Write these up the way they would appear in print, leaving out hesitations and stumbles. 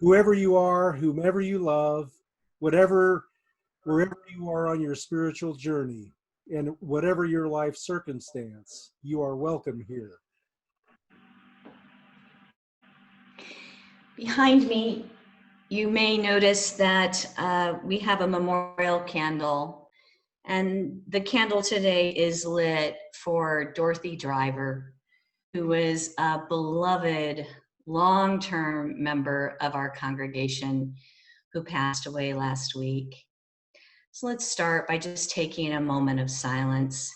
whoever you are, whomever you love, wherever you are on your spiritual journey, and whatever your life circumstance, you are welcome here. Behind me, you may notice that we have a memorial candle, and the candle today is lit for Dorothy Driver, who is a beloved long-term member of our congregation who passed away last week. So let's start by just taking a moment of silence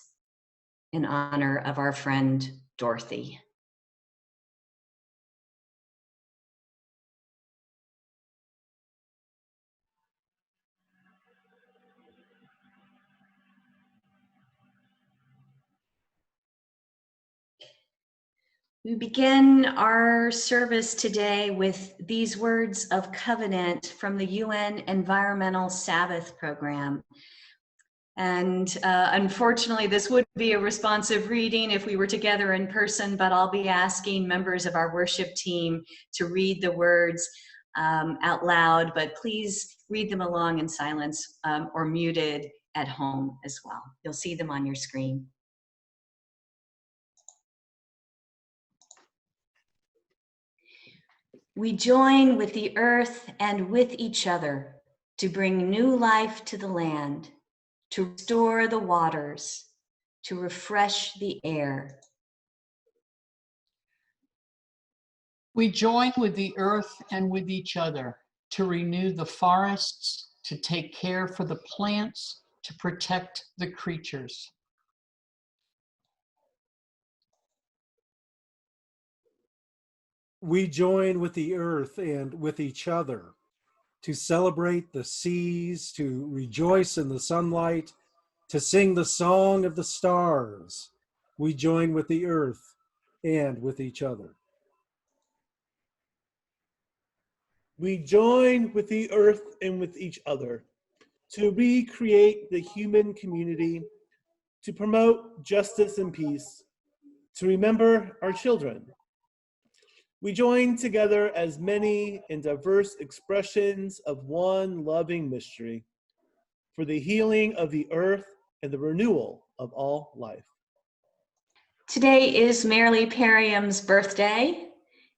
in honor of our friend Dorothy. We begin our service today with these words of covenant from the UN Environmental Sabbath Program. And unfortunately, this would be a responsive reading if we were together in person, but I'll be asking members of our worship team to read the words out loud, but please read them along in silence or muted at home as well. You'll see them on your screen. We join with the earth and with each other to bring new life to the land, to restore the waters, to refresh the air. We join with the earth and with each other to renew the forests, to take care for the plants, to protect the creatures. We join with the earth and with each other to celebrate the seas, to rejoice in the sunlight, to sing the song of the stars. We join with the earth and with each other. We join with the earth and with each other to recreate the human community, to promote justice and peace, to remember our children. We join together as many and diverse expressions of one loving mystery for the healing of the earth and the renewal of all life. Today is Marilee Perriam's birthday,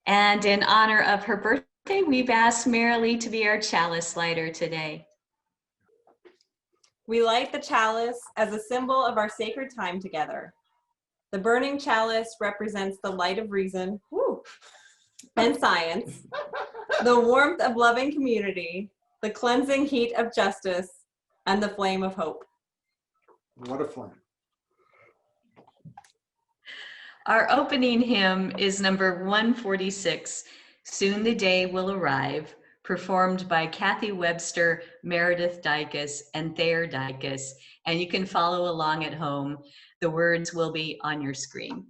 and in honor of her birthday, we've asked Marilee to be our chalice lighter today. We light the chalice as a symbol of our sacred time together. The burning chalice represents the light of reason and science, the warmth of loving community, the cleansing heat of justice, and the flame of hope. What a flame. Our opening hymn is number 146, Soon the Day Will Arrive, performed by Kathy Webster, Meredith Dykus, and Thayer Dykus, and you can follow along at home. The words will be on your screen.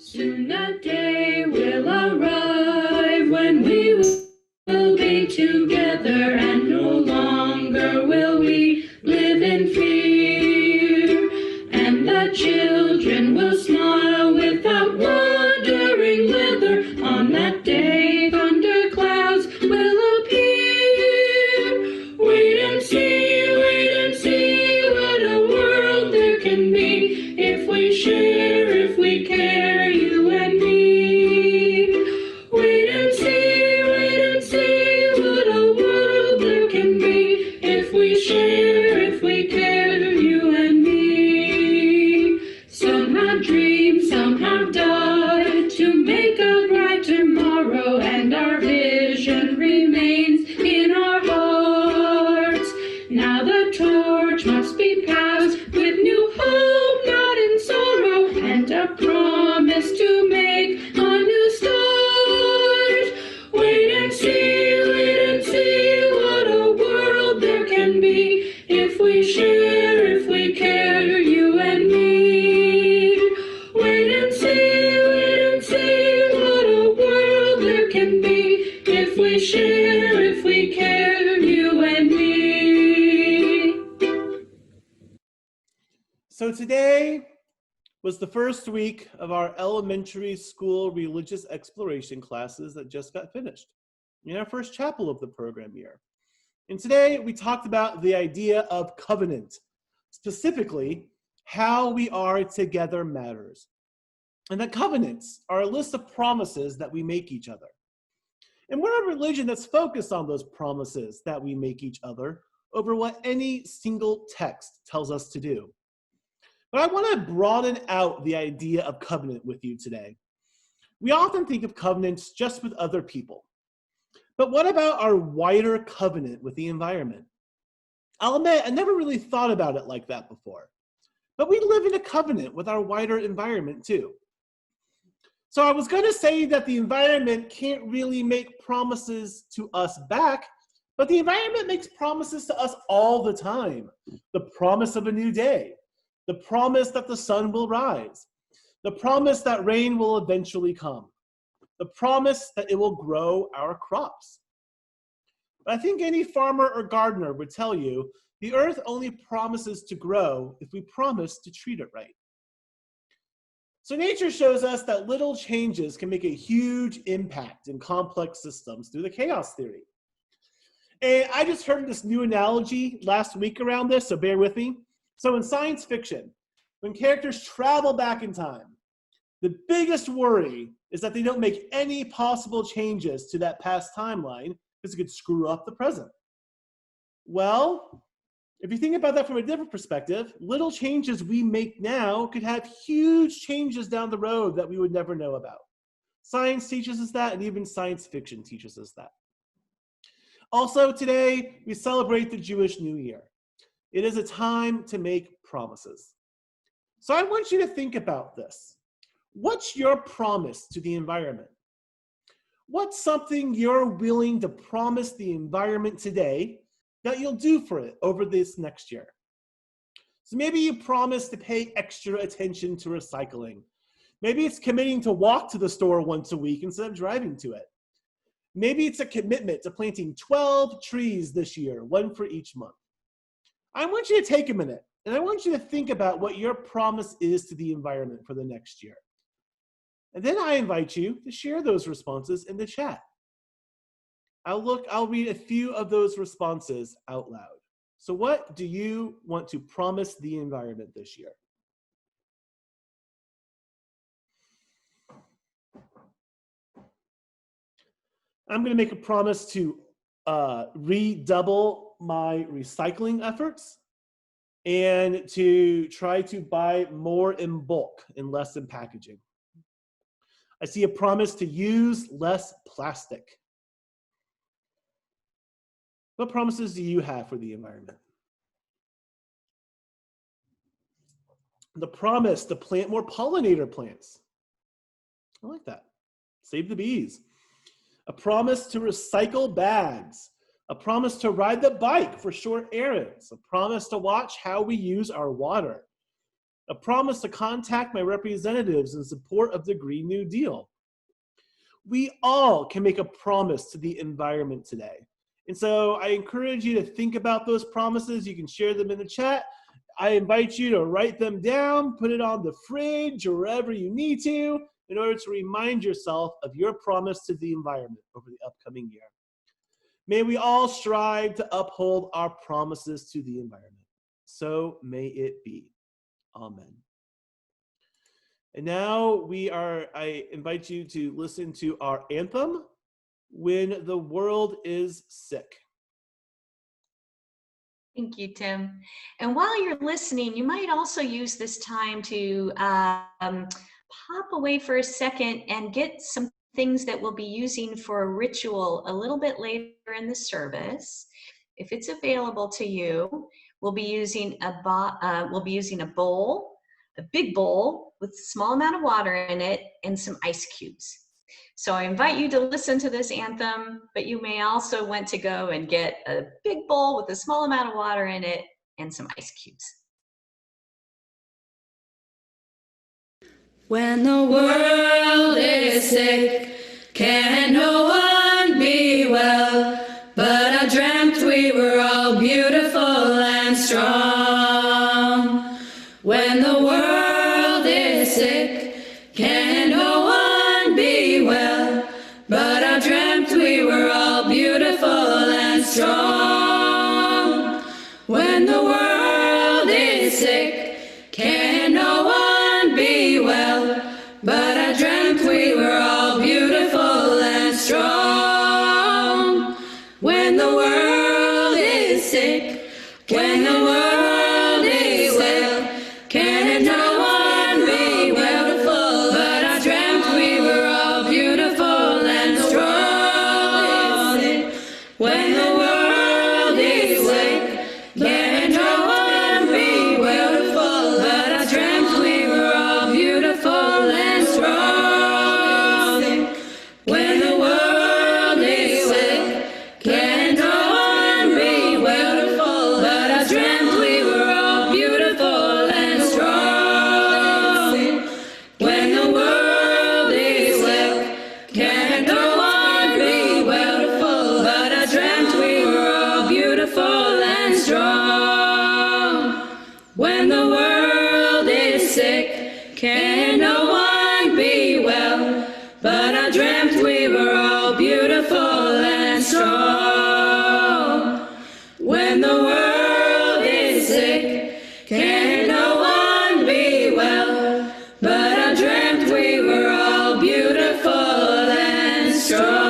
Soon the day will arrive when we will be together, and no longer will we live in fear. And the children will smile without wondering whether on that day thunder clouds will appear. Wait and see what a world there can be if we share, if we care. So today, was the first week of our elementary school religious exploration classes that just got finished in our first chapel of the program year. And today we talked about the idea of covenant, specifically how we are together matters. And that covenants are a list of promises that we make each other. And we're a religion that's focused on those promises that we make each other over what any single text tells us to do. But I want to broaden out the idea of covenant with you today. We often think of covenants just with other people. But what about our wider covenant with the environment? I'll admit, I never really thought about it like that before. But we live in a covenant with our wider environment too. So I was going to say that the environment can't really make promises to us back, but the environment makes promises to us all the time. The promise of a new day, the promise that the sun will rise, the promise that rain will eventually come, the promise that it will grow our crops. But I think any farmer or gardener would tell you the earth only promises to grow if we promise to treat it right. So nature shows us that little changes can make a huge impact in complex systems through the chaos theory. And I just heard this new analogy last week around this, so bear with me. So in science fiction, when characters travel back in time, the biggest worry is that they don't make any possible changes to that past timeline because it could screw up the present. Well, if you think about that from a different perspective, little changes we make now could have huge changes down the road that we would never know about. Science teaches us that, and even science fiction teaches us that. Also today, we celebrate the Jewish New Year. It is a time to make promises. So I want you to think about this. What's your promise to the environment? What's something you're willing to promise the environment today that you'll do for it over this next year? So maybe you promise to pay extra attention to recycling. Maybe it's committing to walk to the store once a week instead of driving to it. Maybe it's a commitment to planting 12 trees this year, one for each month. I want you to take a minute, and I want you to think about what your promise is to the environment for the next year. And then I invite you to share those responses in the chat. I'll read a few of those responses out loud. So what do you want to promise the environment this year? I'm going to make a promise to redouble my recycling efforts and to try to buy more in bulk and less in packaging. I see a promise to use less plastic. What promises do you have for the environment? The promise to plant more pollinator plants. I like that. Save the bees. A promise to recycle bags. A promise to ride the bike for short errands. A promise to watch how we use our water. A promise to contact my representatives in support of the Green New Deal. We all can make a promise to the environment today. And so I encourage you to think about those promises. You can share them in the chat. I invite you to write them down, put it on the fridge or wherever you need to in order to remind yourself of your promise to the environment over the upcoming year. May we all strive to uphold our promises to the environment. So may it be. Amen. And now I invite you to listen to our anthem, When the World is Sick. Thank you, Tim. And while you're listening, you might also use this time to pop away for a second and get some things that we'll be using for a ritual a little bit later in the service. If it's available to you, we'll be using a bowl, a big bowl with a small amount of water in it and some ice cubes. So I invite you to listen to this anthem, but you may also want to go and get a big bowl with a small amount of water in it and some ice cubes. When the world is sick, can no one be well? But I dreamt we were all beautiful and strong. When the world is we were all beautiful and strong. When the world is sick, when the world is ill, can no one be beautiful? But I dreamt we were all beautiful and strong. When the world is sick, can no one be beautiful? But I dreamt we were all beautiful and strong. When the world is sick, can no one be beautiful? But I dreamt we were all beautiful and strong. When the world is sick, can no one be beautiful? But I dreamt we were all beautiful and strong. When the world is sick, can no one be well? But I dreamt we were all beautiful and strong. When the world is sick, can no one be well? But I dreamt we were all beautiful and strong.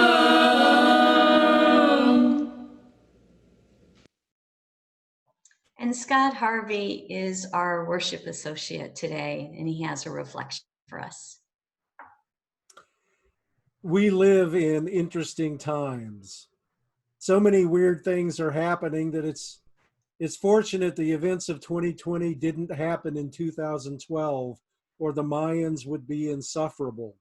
And Scott Harvey is our worship associate today, and he has a reflection for us. We live in interesting times. So many weird things are happening that it's fortunate the events of 2020 didn't happen in 2012, or the Mayans would be insufferable.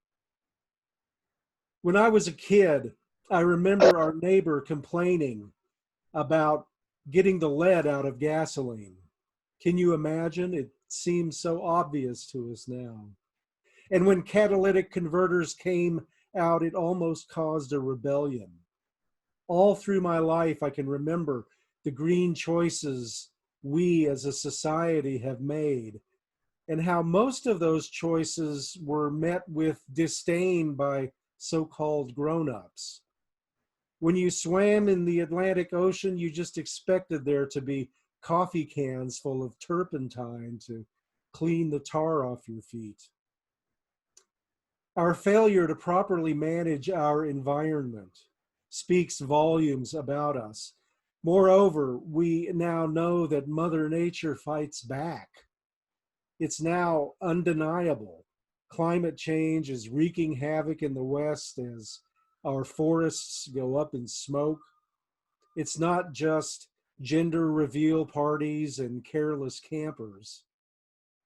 When I was a kid, I remember our neighbor complaining about getting the lead out of gasoline. Can you imagine? It seems so obvious to us now. And when catalytic converters came out, it almost caused a rebellion. All through my life, I can remember the green choices we as a society have made, and how most of those choices were met with disdain by so-called grown-ups. When you swam in the Atlantic Ocean, you just expected there to be coffee cans full of turpentine to clean the tar off your feet. Our failure to properly manage our environment speaks volumes about us. Moreover, we now know that Mother Nature fights back. It's now undeniable. Climate change is wreaking havoc in the West as our forests go up in smoke. It's not just gender reveal parties and careless campers.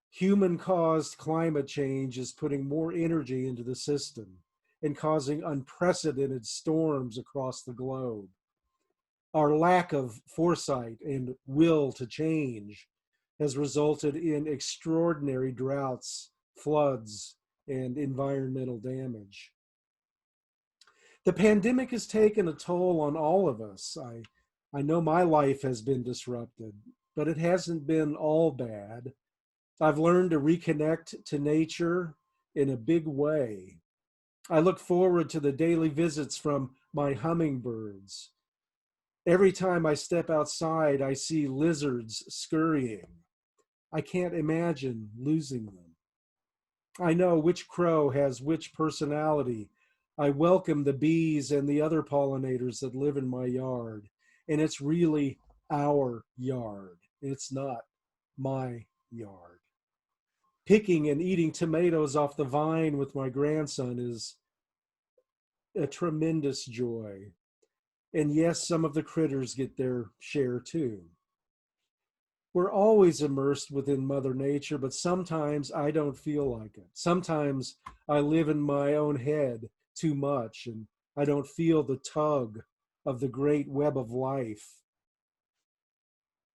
Human-caused climate change is putting more energy into the system and causing unprecedented storms across the globe. Our lack of foresight and will to change has resulted in extraordinary droughts, floods, and environmental damage. The pandemic has taken a toll on all of us. I know my life has been disrupted, but it hasn't been all bad. I've learned to reconnect to nature in a big way. I look forward to the daily visits from my hummingbirds. Every time I step outside, I see lizards scurrying. I can't imagine losing them. I know which crow has which personality. I welcome the bees and the other pollinators that live in my yard. And it's really our yard. It's not my yard. Picking and eating tomatoes off the vine with my grandson is a tremendous joy. And yes, some of the critters get their share too. We're always immersed within Mother Nature, but sometimes I don't feel like it. Sometimes I live in my own head too much, and I don't feel the tug of the great web of life.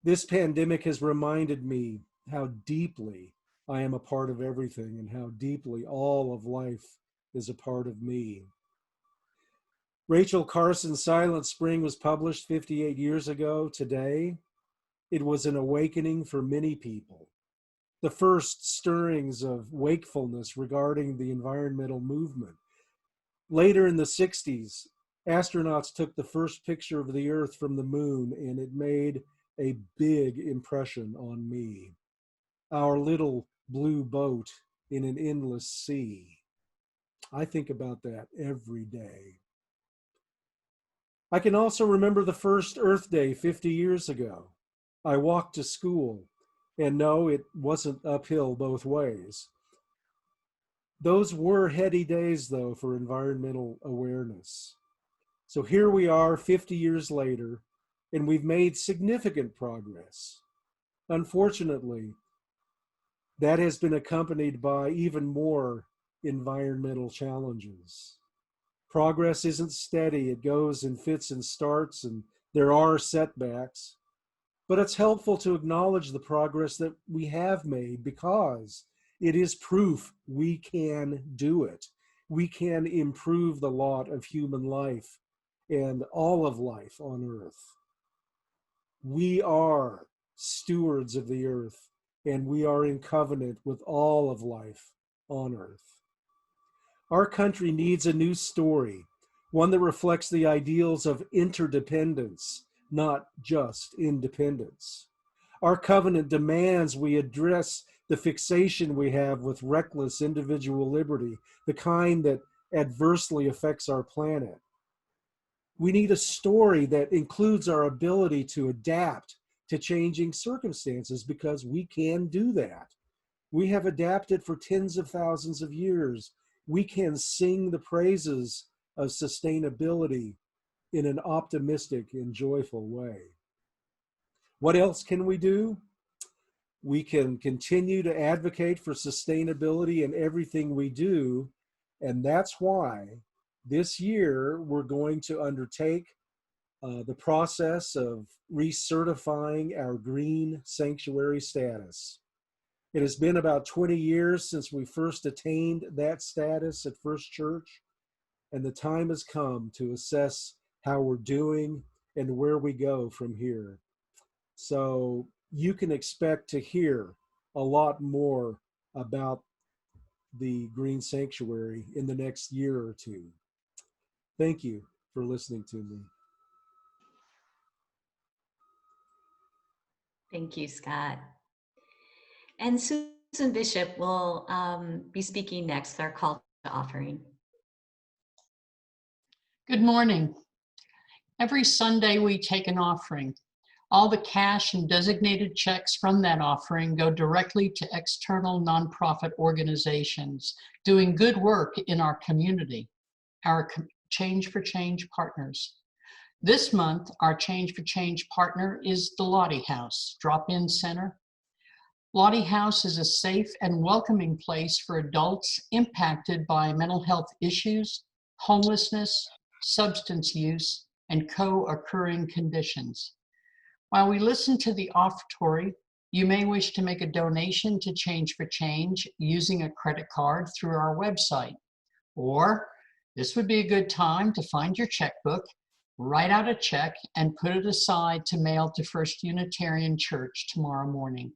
This pandemic has reminded me how deeply I am a part of everything and how deeply all of life is a part of me. Rachel Carson's Silent Spring was published 58 years ago today. It was an awakening for many people. The first stirrings of wakefulness regarding the environmental movement. Later in the 60s, astronauts took the first picture of the Earth from the moon, and it made a big impression on me. Our little blue boat in an endless sea. I think about that every day. I can also remember the first Earth Day 50 years ago. I walked to school, and no, it wasn't uphill both ways. Those were heady days, though, for environmental awareness. So here we are 50 years later, and we've made significant progress. Unfortunately, that has been accompanied by even more environmental challenges. Progress isn't steady, it goes in fits and starts, and there are setbacks. But it's helpful to acknowledge the progress that we have made because it is proof we can do it. We can improve the lot of human life and all of life on earth. We are stewards of the earth, and we are in covenant with all of life on earth. Our country needs a new story, one that reflects the ideals of interdependence, not just independence. Our covenant demands we address the fixation we have with reckless individual liberty, the kind that adversely affects our planet. We need a story that includes our ability to adapt to changing circumstances because we can do that. We have adapted for tens of thousands of years. We can sing the praises of sustainability in an optimistic and joyful way. What else can we do? We can continue to advocate for sustainability in everything we do, and that's why this year we're going to undertake the process of recertifying our green sanctuary status. It has been about 20 years since we first attained that status at First Church, and the time has come to assess how we're doing and where we go from here. So you can expect to hear a lot more about the Green Sanctuary in the next year or two. Thank you for listening to me. Thank you, Scott. And Susan Bishop will be speaking next with our call to offering. Good morning. Every Sunday we take an offering. All the cash and designated checks from that offering go directly to external nonprofit organizations doing good work in our community, our Change for Change partners. This month, our Change for Change partner is the Lottie House Drop-In Center. Lottie House is a safe and welcoming place for adults impacted by mental health issues, homelessness, substance use, and co-occurring conditions. While we listen to the offertory, you may wish to make a donation to Change for Change using a credit card through our website. Or this would be a good time to find your checkbook, write out a check, and put it aside to mail to First Unitarian Church tomorrow morning.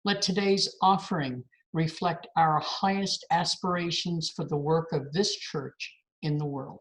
Let today's offering reflect our highest aspirations for the work of this church in the world.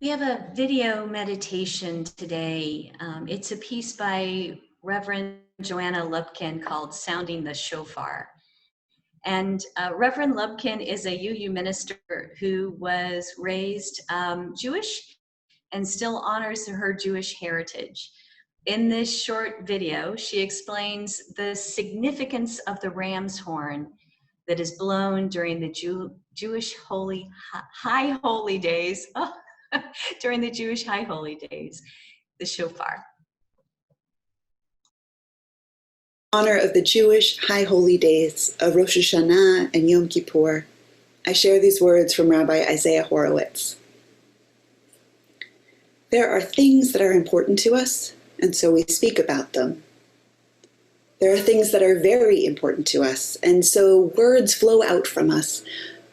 We have a video meditation today. It's a piece by Reverend Joanna Lupkin called Sounding the Shofar. And Reverend Lupkin is a UU minister who was raised Jewish and still honors her Jewish heritage. In this short video, she explains the significance of the ram's horn that is blown during the Jewish high holy days, during the Jewish high holy days, the shofar. In honor of the Jewish high holy days of Rosh Hashanah and Yom Kippur, I share these words from Rabbi Isaiah Horowitz. There are things that are important to us, and so we speak about them. There are things that are very important to us, and so words flow out from us,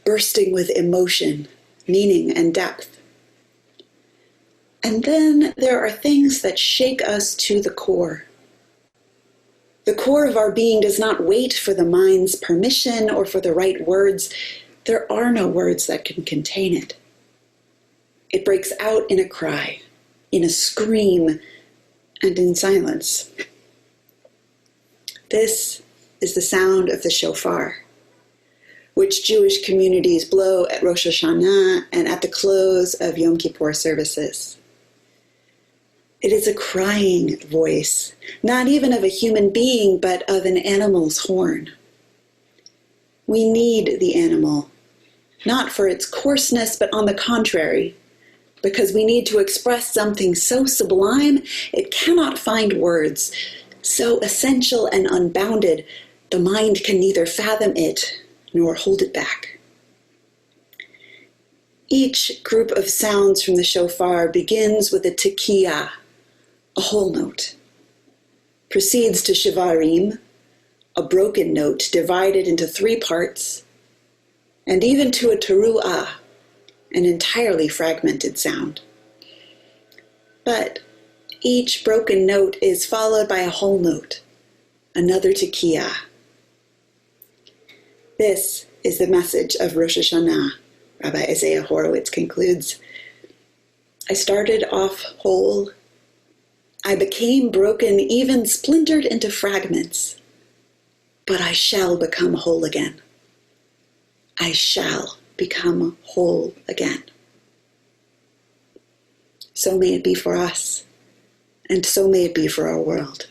bursting with emotion, meaning, and depth. And then there are things that shake us to the core. The core of our being does not wait for the mind's permission or for the right words. There are no words that can contain it. It breaks out in a cry, in a scream, and in silence. This is the sound of the shofar, which Jewish communities blow at Rosh Hashanah and at the close of Yom Kippur services. It is a crying voice, not even of a human being, but of an animal's horn. We need the animal, not for its coarseness, but on the contrary, because we need to express something so sublime it cannot find words, so essential and unbounded, the mind can neither fathom it nor hold it back. Each group of sounds from the shofar begins with a tekiah, a whole note, proceeds to shivarim, a broken note divided into 3 parts, and even to a teruah, an entirely fragmented sound. But each broken note is followed by a whole note, another tekiah. This is the message of Rosh Hashanah, Rabbi Isaiah Horowitz concludes. I started off whole. I became broken, even splintered into fragments. But I shall become whole again. I shall become whole again. So may it be for us, and so may it be for our world.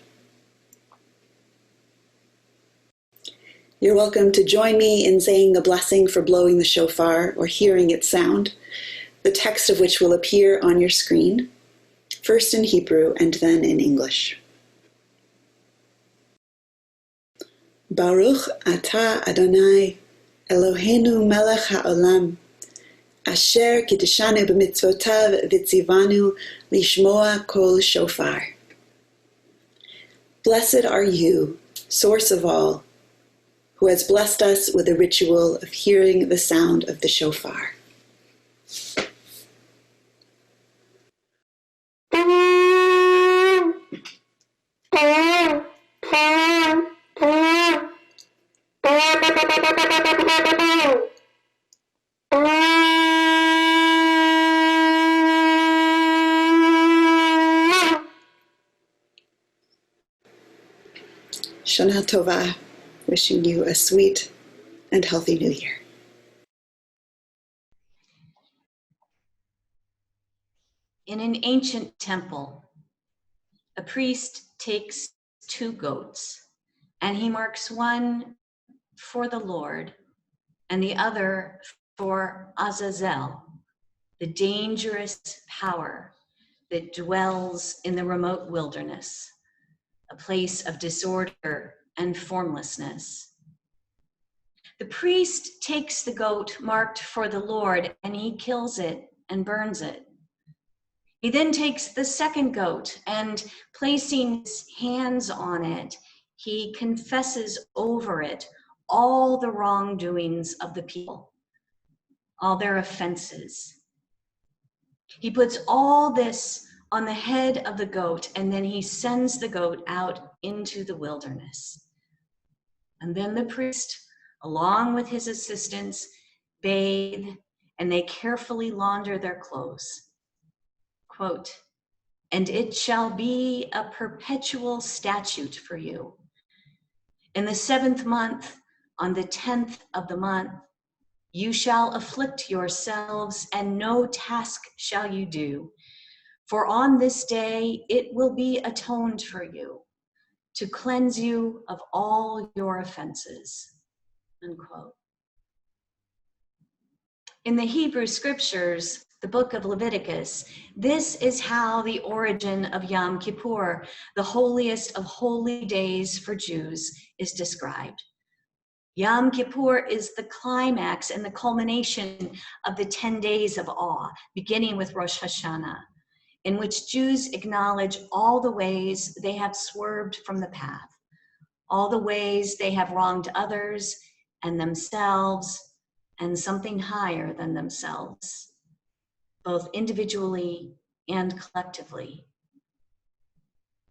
You're welcome to join me in saying the blessing for blowing the shofar or hearing its sound, the text of which will appear on your screen, first in Hebrew and then in English. Baruch atah Adonai, Eloheinu melech ha'olam, asher kiddushanu b'mitzvotav v'tzivanu lishmoa kol shofar. Blessed are you, source of all, who has blessed us with the ritual of hearing the sound of the shofar. Shana Tova, wishing you a sweet and healthy new year. In an ancient temple, a priest takes 2 goats, and he marks one for the Lord and the other for Azazel, the dangerous power that dwells in the remote wilderness, a place of disorder and formlessness. The priest takes the goat marked for the Lord and he kills it and burns it. He then takes the second goat and, placing his hands on it, he confesses over it all the wrongdoings of the people, all their offenses. He puts all this on the head of the goat, and then he sends the goat out into the wilderness. And then the priest, along with his assistants, bathe, and they carefully launder their clothes. quote, "And it shall be a perpetual statute for you. In the 7th month, on the 10th of the month, you shall afflict yourselves, and no task shall you do. For on this day it will be atoned for you, to cleanse you of all your offenses." Unquote. In the Hebrew scriptures, the book of Leviticus, this is how the origin of Yom Kippur, the holiest of holy days for Jews, is described. Yom Kippur is the climax and the culmination of the 10 days of awe, beginning with Rosh Hashanah, in which Jews acknowledge all the ways they have swerved from the path, all the ways they have wronged others and themselves and something higher than themselves, both individually and collectively.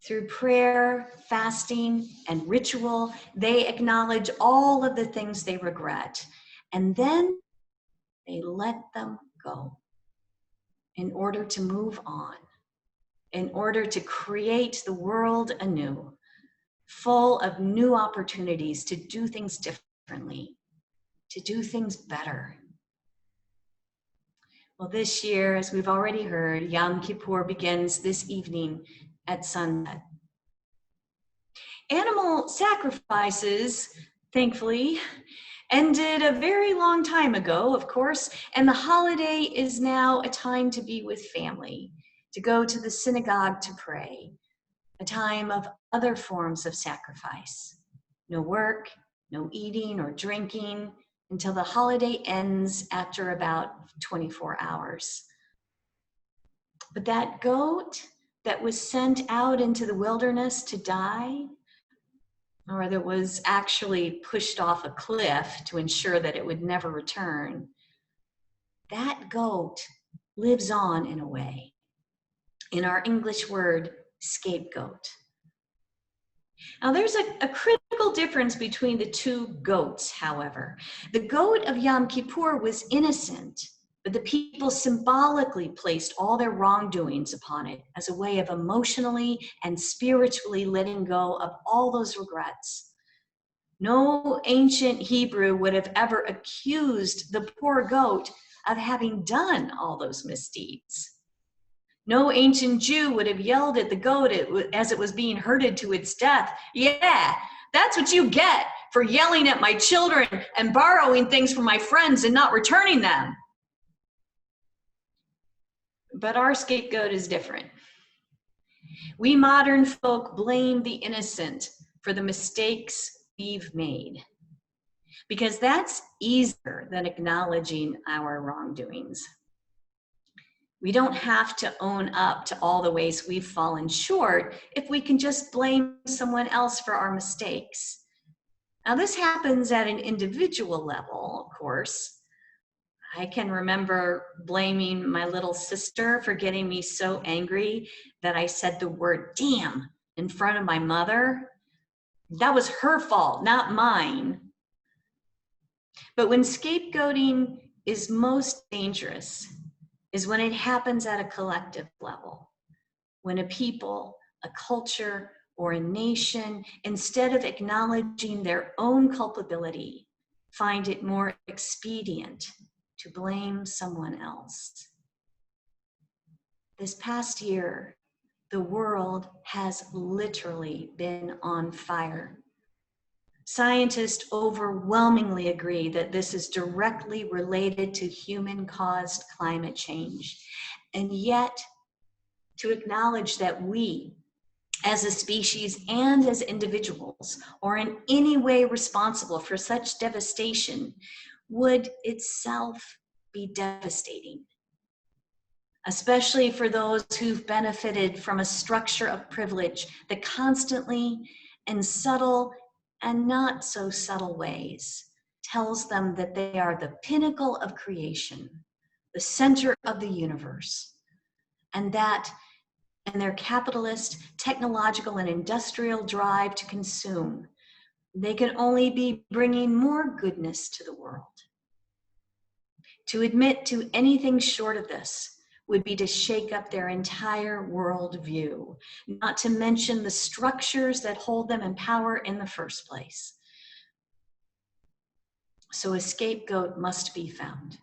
Through prayer, fasting, and ritual, they acknowledge all of the things they regret, and then they let them go in order to move on, in order to create the world anew, full of new opportunities to do things differently, to do things better. Well, this year, as we've already heard, Yom Kippur begins this evening at sunset. Animal sacrifices, thankfully, ended a very long time ago, of course, and the holiday is now a time to be with family, to go to the synagogue to pray, a time of other forms of sacrifice. No work, no eating or drinking until the holiday ends after about 24 hours. But that goat that was sent out into the wilderness to die, or that was actually pushed off a cliff to ensure that it would never return, that goat lives on in a way. In our English word, scapegoat. Now there's a critical difference between the two goats, however. The goat of Yom Kippur was innocent, but the people symbolically placed all their wrongdoings upon it as a way of emotionally and spiritually letting go of all those regrets. No ancient Hebrew would have ever accused the poor goat of having done all those misdeeds. No ancient Jew would have yelled at the goat as it was being herded to its death, "Yeah, that's what you get for yelling at my children and borrowing things from my friends and not returning them." But our scapegoat is different. We modern folk blame the innocent for the mistakes we've made, because that's easier than acknowledging our wrongdoings. We don't have to own up to all the ways we've fallen short if we can just blame someone else for our mistakes. Now, this happens at an individual level, of course. I can remember blaming my little sister for getting me so angry that I said the word "damn" in front of my mother. That was her fault, not mine. But when scapegoating is most dangerous is when it happens at a collective level, when a people, a culture, or a nation, instead of acknowledging their own culpability, find it more expedient to blame someone else. This past year, the world has literally been on fire. Scientists overwhelmingly agree that this is directly related to human-caused climate change. And yet, to acknowledge that we, as a species and as individuals, are in any way responsible for such devastation would itself be devastating, especially for those who've benefited from a structure of privilege that constantly, in subtle and not so subtle ways, tells them that they are the pinnacle of creation, the center of the universe, and that in their capitalist, technological, and industrial drive to consume, they can only be bringing more goodness to the world. To admit to anything short of this would be to shake up their entire worldview, not to mention the structures that hold them in power in the first place. So a scapegoat must be found.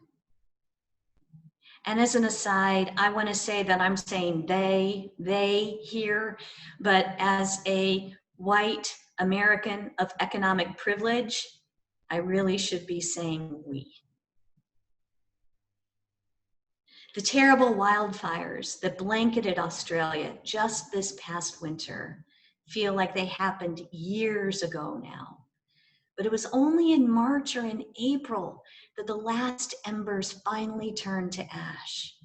And as an aside, I want to say that I'm saying they here, but as a white American of economic privilege, I really should be saying we. The terrible wildfires that blanketed Australia just this past winter feel like they happened years ago now. But it was only in March or in April that the last embers finally turned to ash.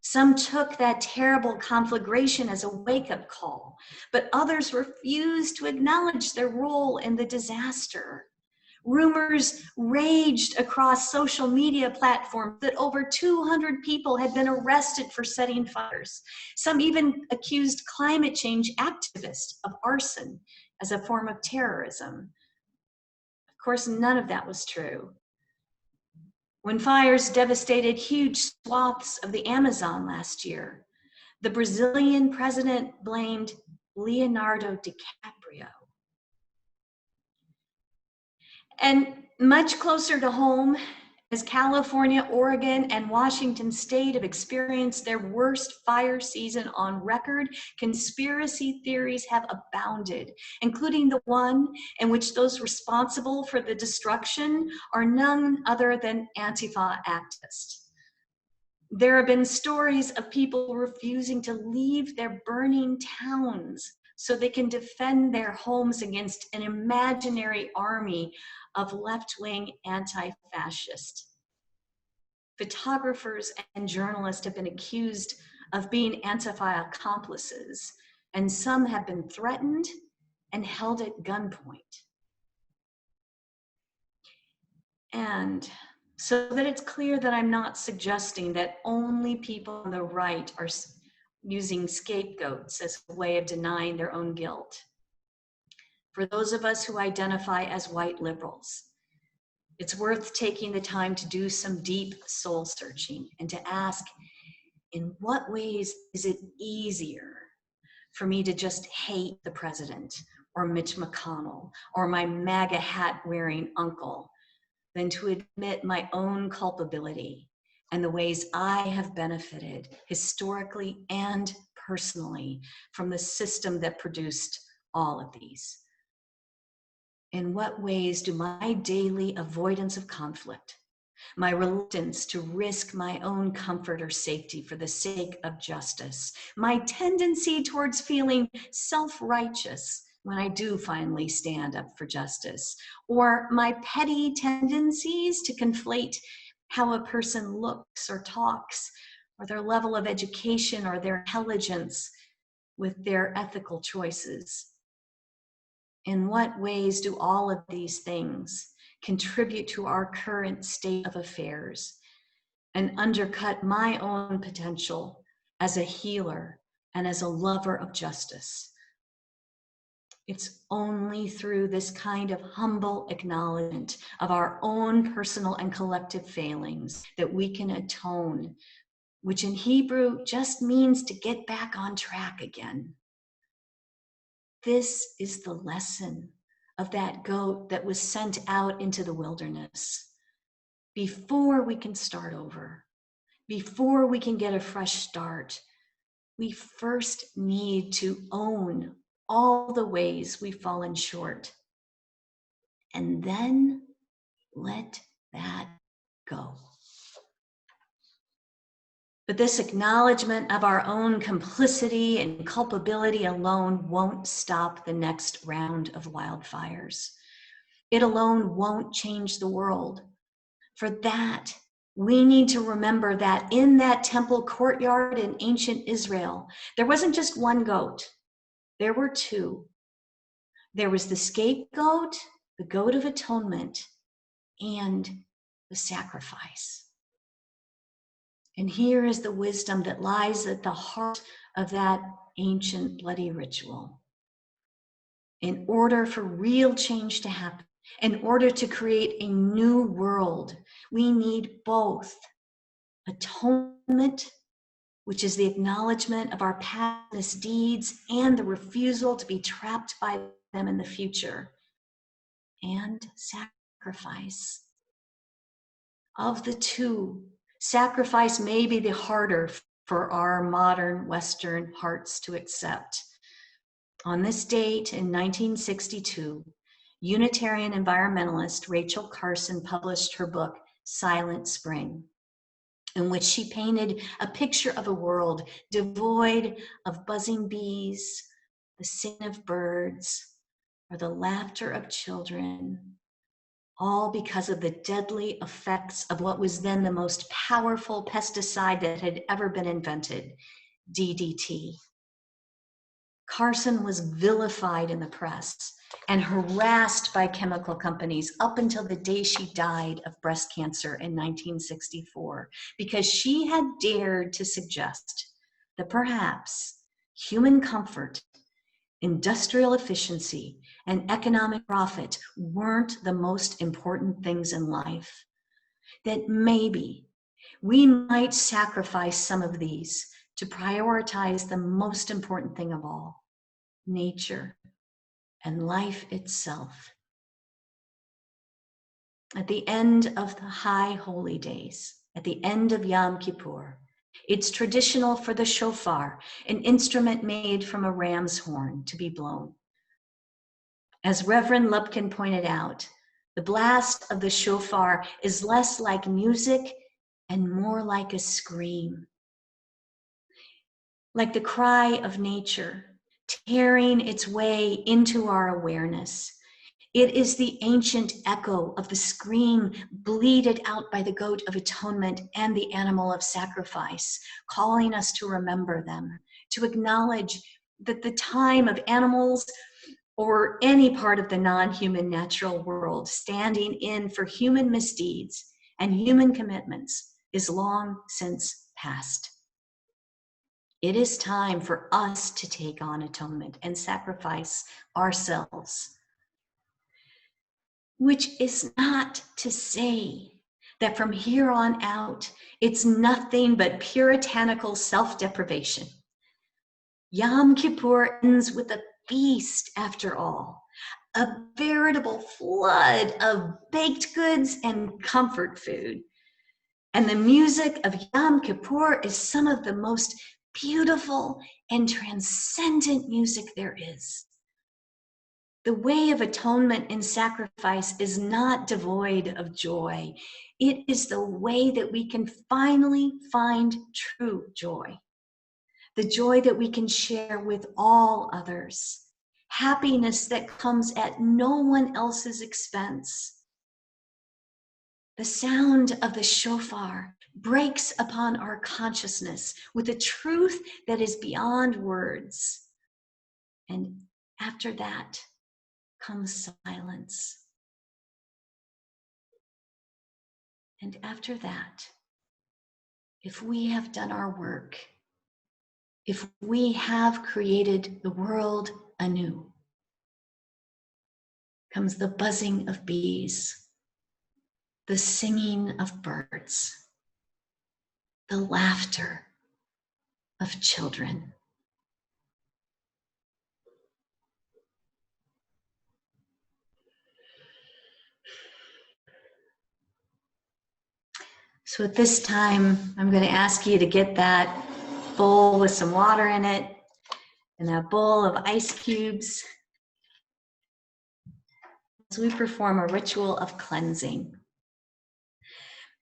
Some took that terrible conflagration as a wake-up call, but others refused to acknowledge their role in the disaster. Rumors raged across social media platforms that over 200 people had been arrested for setting fires. Some even accused climate change activists of arson as a form of terrorism. Of course, none of that was true. When fires devastated huge swaths of the Amazon last year, the Brazilian president blamed Leonardo DiCaprio. And much closer to home, as California, Oregon, and Washington State have experienced their worst fire season on record, conspiracy theories have abounded, including the one in which those responsible for the destruction are none other than Antifa activists. There have been stories of people refusing to leave their burning towns so they can defend their homes against an imaginary army of left-wing anti-fascists. Photographers and journalists have been accused of being Antifa accomplices, and some have been threatened and held at gunpoint. And so that it's clear that I'm not suggesting that only people on the right are using scapegoats as a way of denying their own guilt. For those of us who identify as white liberals, it's worth taking the time to do some deep soul searching and to ask, in what ways is it easier for me to just hate the president or Mitch McConnell or my MAGA hat wearing uncle than to admit my own culpability and the ways I have benefited historically and personally from the system that produced all of these? In what ways do my daily avoidance of conflict, my reluctance to risk my own comfort or safety for the sake of justice, my tendency towards feeling self-righteous when I do finally stand up for justice, or my petty tendencies to conflate how a person looks or talks, or their level of education or their intelligence with their ethical choices? In what ways do all of these things contribute to our current state of affairs and undercut my own potential as a healer and as a lover of justice? It's only through this kind of humble acknowledgement of our own personal and collective failings that we can atone, which in Hebrew just means to get back on track again. This is the lesson of that goat that was sent out into the wilderness. Before we can start over, before we can get a fresh start, we first need to own all the ways we've fallen short, and then let that go. But this acknowledgement of our own complicity and culpability alone won't stop the next round of wildfires. It alone won't change the world. For that, we need to remember that in that temple courtyard in ancient Israel, there wasn't just one goat, there were two. There was the scapegoat, the goat of atonement, and the sacrifice. And here is the wisdom that lies at the heart of that ancient bloody ritual. In order for real change to happen, in order to create a new world, we need both atonement which is the acknowledgement of our past misdeeds and the refusal to be trapped by them in the future, and sacrifice. Of the two, sacrifice may be the harder for our modern Western hearts to accept. On this date in 1962, Unitarian environmentalist Rachel Carson published her book, Silent Spring, in which she painted a picture of a world devoid of buzzing bees, the singing of birds, or the laughter of children, all because of the deadly effects of what was then the most powerful pesticide that had ever been invented, DDT. Carson was vilified in the press and harassed by chemical companies up until the day she died of breast cancer in 1964, because she had dared to suggest that perhaps human comfort, industrial efficiency, and economic profit weren't the most important things in life. That maybe we might sacrifice some of these to prioritize the most important thing of all, nature and life itself. At the end of the high holy days, at the end of Yom Kippur, it's traditional for the shofar, an instrument made from a ram's horn, to be blown. As Reverend Lupkin pointed out, the blast of the shofar is less like music and more like a scream. Like the cry of nature, tearing its way into our awareness. It is the ancient echo of the scream bleated out by the goat of atonement and the animal of sacrifice, calling us to remember them, to acknowledge that the time of animals or any part of the non-human natural world standing in for human misdeeds and human commitments is long since past. It is time for us to take on atonement and sacrifice ourselves. Which is not to say that from here on out, it's nothing but puritanical self-deprivation. Yom Kippur ends with a feast, after all, a veritable flood of baked goods and comfort food. And the music of Yom Kippur is some of the most beautiful and transcendent music there is. The way of atonement and sacrifice is not devoid of joy. It is the way that we can finally find true joy. The joy that we can share with all others. Happiness that comes at no one else's expense. The sound of the shofar breaks upon our consciousness with a truth that is beyond words. And after that comes silence. And after that, if we have done our work, if we have created the world anew, comes the buzzing of bees, the singing of birds, the laughter of children. So at this time, I'm going to ask you to get that bowl with some water in it and that bowl of ice cubes as we perform a ritual of cleansing.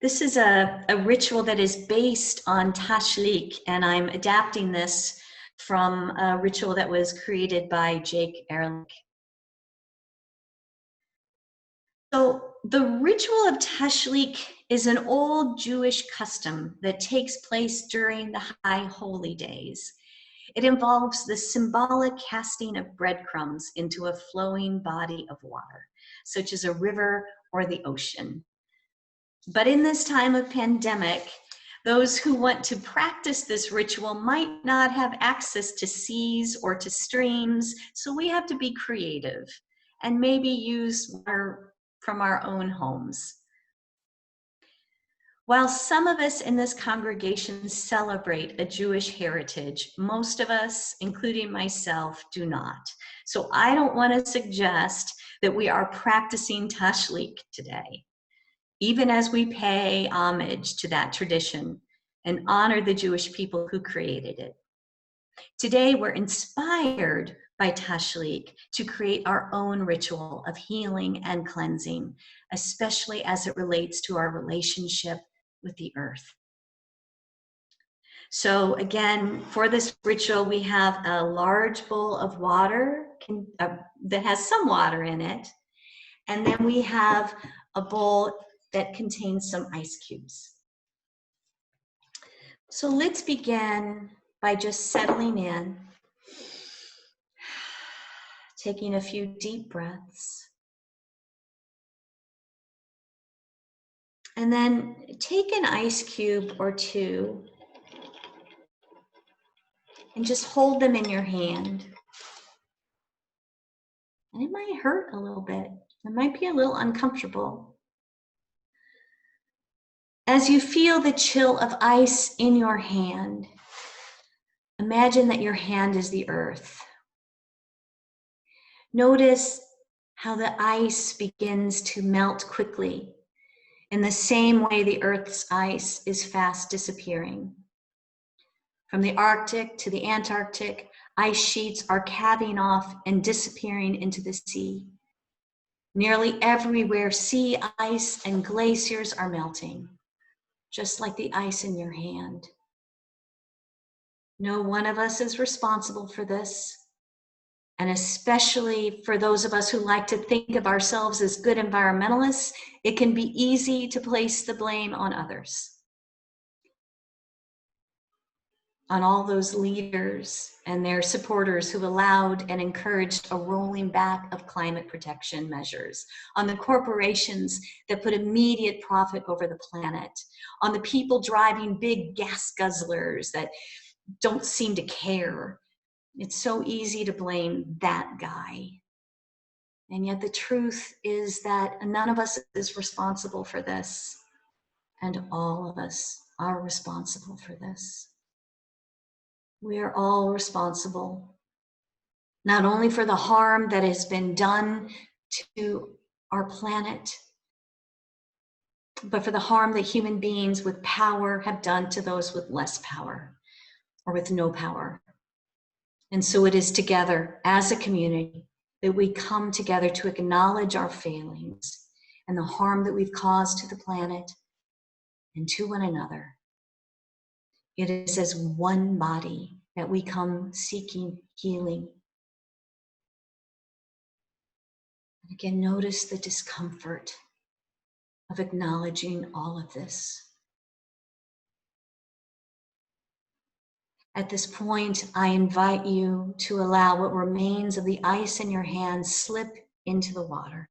This is a ritual that is based on tashlik, and I'm adapting this from a ritual that was created by Jake Ehrlich. So the ritual of tashlik is an old Jewish custom that takes place during the high holy days. It involves the symbolic casting of breadcrumbs into a flowing body of water, such as a river or the ocean. But in this time of pandemic, those who want to practice this ritual might not have access to seas or to streams, so we have to be creative and maybe use water from our own homes. While some of us in this congregation celebrate a Jewish heritage, most of us, including myself, do not. So I don't want to suggest that we are practicing Tashlik today, even as we pay homage to that tradition and honor the Jewish people who created it. Today, we're inspired by Tashlik to create our own ritual of healing and cleansing, especially as it relates to our relationship with the earth. So again, for this ritual, we have a large bowl of water that has some water in it. And then we have a bowl that contains some ice cubes. So let's begin by just settling in, taking a few deep breaths. And then take an ice cube or two and just hold them in your hand. And it might hurt a little bit. It might be a little uncomfortable. As you feel the chill of ice in your hand, imagine that your hand is the earth. Notice how the ice begins to melt quickly in the same way the earth's ice is fast disappearing. From the Arctic to the Antarctic, ice sheets are calving off and disappearing into the sea. Nearly everywhere, sea ice and glaciers are melting, just like the ice in your hand. No one of us is responsible for this, and especially for those of us who like to think of ourselves as good environmentalists, it can be easy to place the blame on others, on all those leaders and their supporters who allowed and encouraged a rolling back of climate protection measures, on the corporations that put immediate profit over the planet, on the people driving big gas guzzlers that don't seem to care. It's so easy to blame that guy. And yet the truth is that none of us is responsible for this, and all of us are responsible for this. We are all responsible, not only for the harm that has been done to our planet, but for the harm that human beings with power have done to those with less power or with no power. And so it is together as a community that we come together to acknowledge our failings and the harm that we've caused to the planet and to one another. It is as one body that we come seeking healing. And again, notice the discomfort of acknowledging all of this. At this point, I invite you to allow what remains of the ice in your hand slip into the water.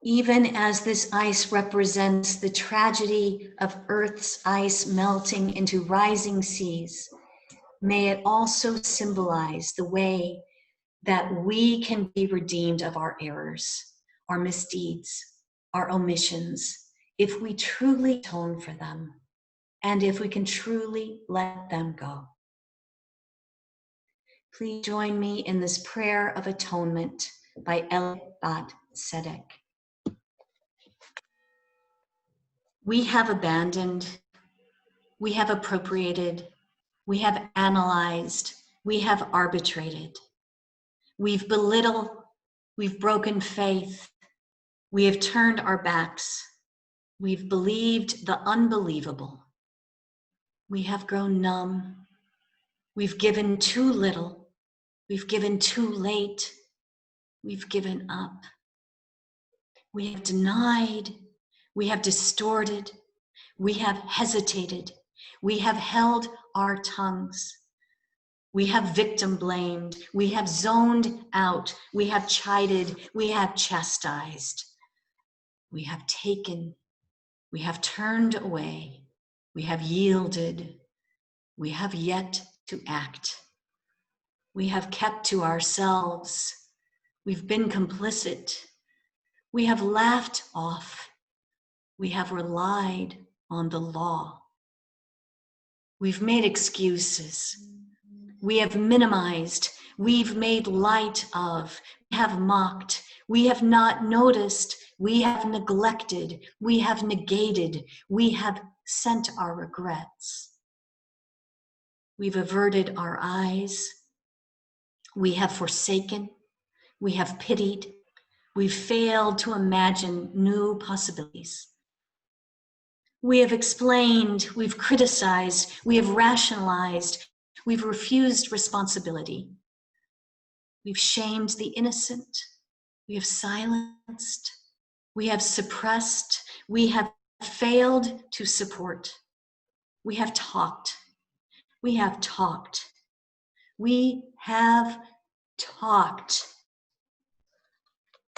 Even as this ice represents the tragedy of Earth's ice melting into rising seas, may it also symbolize the way that we can be redeemed of our errors, our misdeeds, our omissions, if we truly atone for them, and if we can truly let them go. Please join me in this prayer of atonement by El Bat Tzedek. We have abandoned, we have appropriated, we have analyzed, we have arbitrated. We've belittled, we've broken faith, we have turned our backs, we've believed the unbelievable. We have grown numb, we've given too little, we've given too late, we've given up. We have denied, we have distorted, we have hesitated, we have held our tongues. We have victim blamed, we have zoned out, we have chided, we have chastised. We have taken, we have turned away, we have yielded, we have yet to act. We have kept to ourselves, we've been complicit, We have laughed off. We have relied on the law. We've made excuses. We have minimized. We've made light of. We have mocked. We have not noticed. We have neglected. We have negated. We have sent our regrets. We've averted our eyes. We have forsaken. We have pitied. We've failed to imagine new possibilities. We have explained, we've criticized, we have rationalized, we've refused responsibility. We've shamed the innocent, we have silenced, we have suppressed, we have failed to support. We have talked, we have talked, we have talked,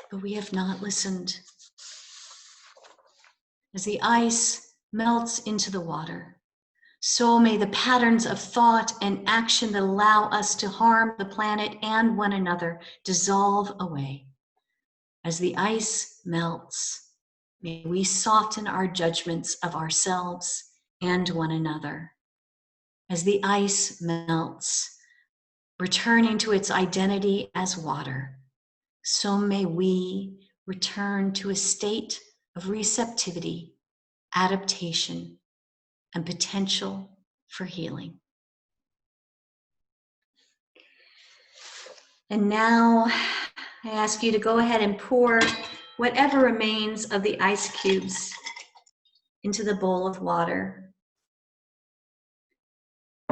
but we have not listened. As the ice melts into the water, so may the patterns of thought and action that allow us to harm the planet and one another dissolve away. As the ice melts, may we soften our judgments of ourselves and one another. As the ice melts, returning to its identity as water, so may we return to a state of receptivity, adaptation, and potential for healing. And now I ask you to go ahead and pour whatever remains of the ice cubes into the bowl of water,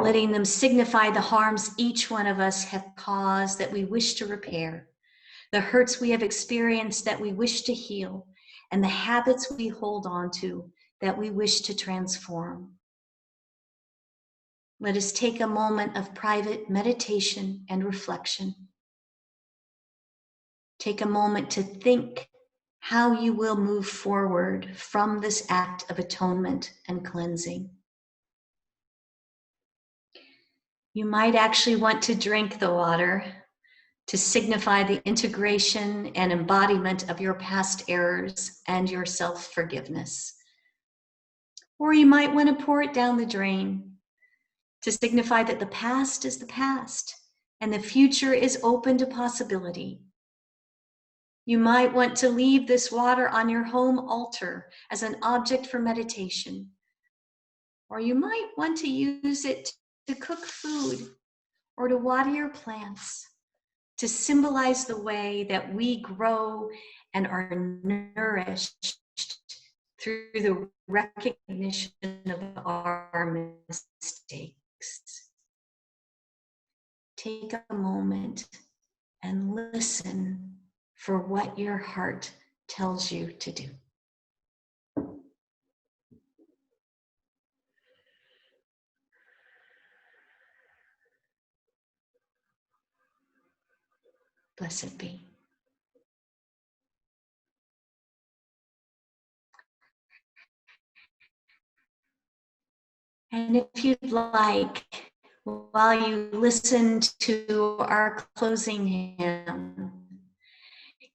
letting them signify the harms each one of us have caused that we wish to repair, the hurts we have experienced that we wish to heal, and the habits we hold on to that we wish to transform. Let us take a moment of private meditation and reflection. Take a moment to think how you will move forward from this act of atonement and cleansing. You might actually want to drink the water to signify the integration and embodiment of your past errors and your self-forgiveness. Or you might want to pour it down the drain to signify that the past is the past and the future is open to possibility. You might want to leave this water on your home altar as an object for meditation. Or you might want to use it to cook food or to water your plants, to symbolize the way that we grow and are nourished through the recognition of our mistakes. Take a moment and listen for what your heart tells you to do. Blessed be. And if you'd like, while you listen to our closing hymn,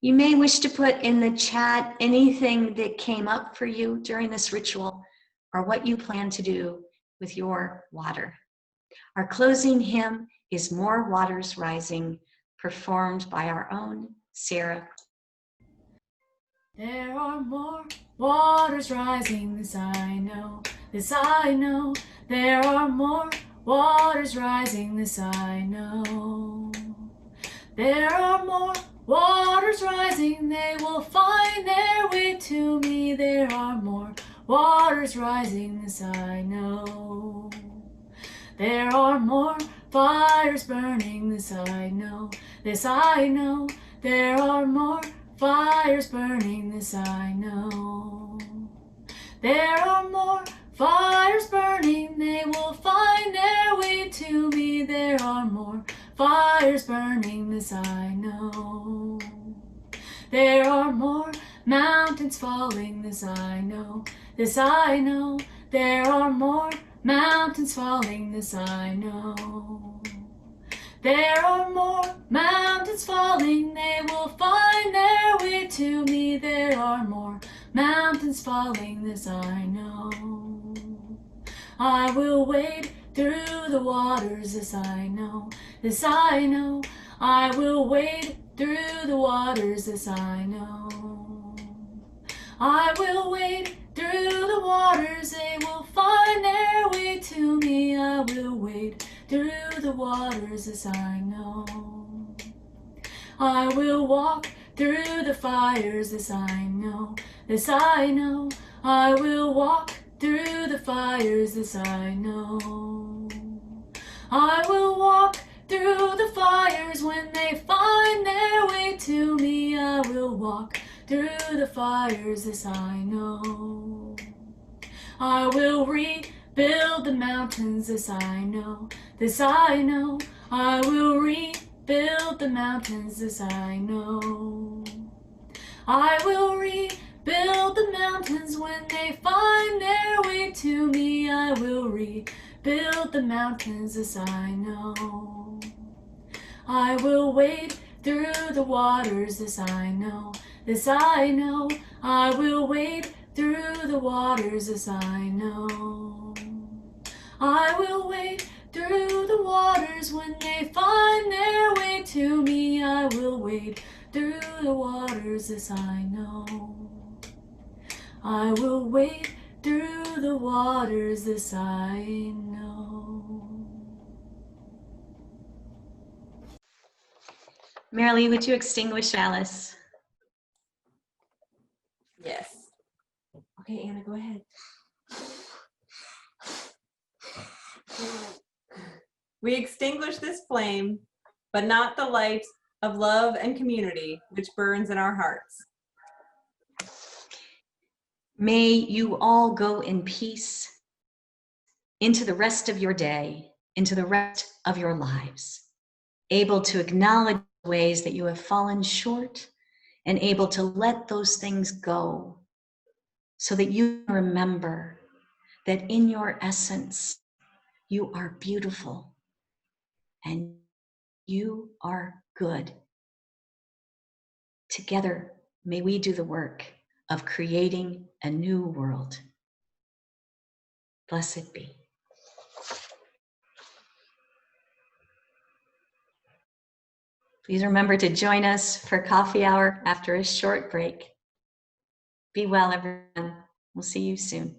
you may wish to put in the chat anything that came up for you during this ritual or what you plan to do with your water. Our closing hymn is More Waters Rising, performed by our own Sarah. There are more waters rising, this I know, this I know. There are more waters rising, this I know. There are more waters rising, they will find their way to me. There are more waters rising, this I know. There are more fires burning, this I know, this I know. There are more fires burning, this I know. There are more fires burning, they will find their way to me. There are more fires burning, this I know. There are more mountains falling, this I know, this I know. There are more mountains falling, this I know. There are more mountains falling, they will find their way to me. There are more mountains falling, this I know. I will wade through the waters, this I know, this I know. I will wade through the waters, this I know. I will wade through the waters, they will find their way to me. I will wade through the waters, this I know. I will walk through the fires, this I know, this I know. I will walk through the fires, this I know. I will walk through the fires when they find their way to me. I will walk through the fires, this I know. I will rebuild the mountains, this I know, this I know. I will rebuild the mountains, this I know. I will rebuild the mountains when they find their way to me. I will rebuild the mountains, this I know. I will wade through the waters, this I know, this I know. I will wade through the waters, this I know. I will wade through the waters when they find their way to me. I will wade through the waters, this I know. I will wade through the waters, this I know. Marilee, would you extinguish Alice? Yes. Okay, Anna, go ahead. We extinguish this flame, but not the light of love and community which burns in our hearts. May you all go in peace into the rest of your day, into the rest of your lives, able to acknowledge ways that you have fallen short and able to let those things go so that you remember that in your essence, you are beautiful and you are good. Together, may we do the work of creating a new world. Blessed be. Please remember to join us for coffee hour after a short break. Be well, everyone. We'll see you soon.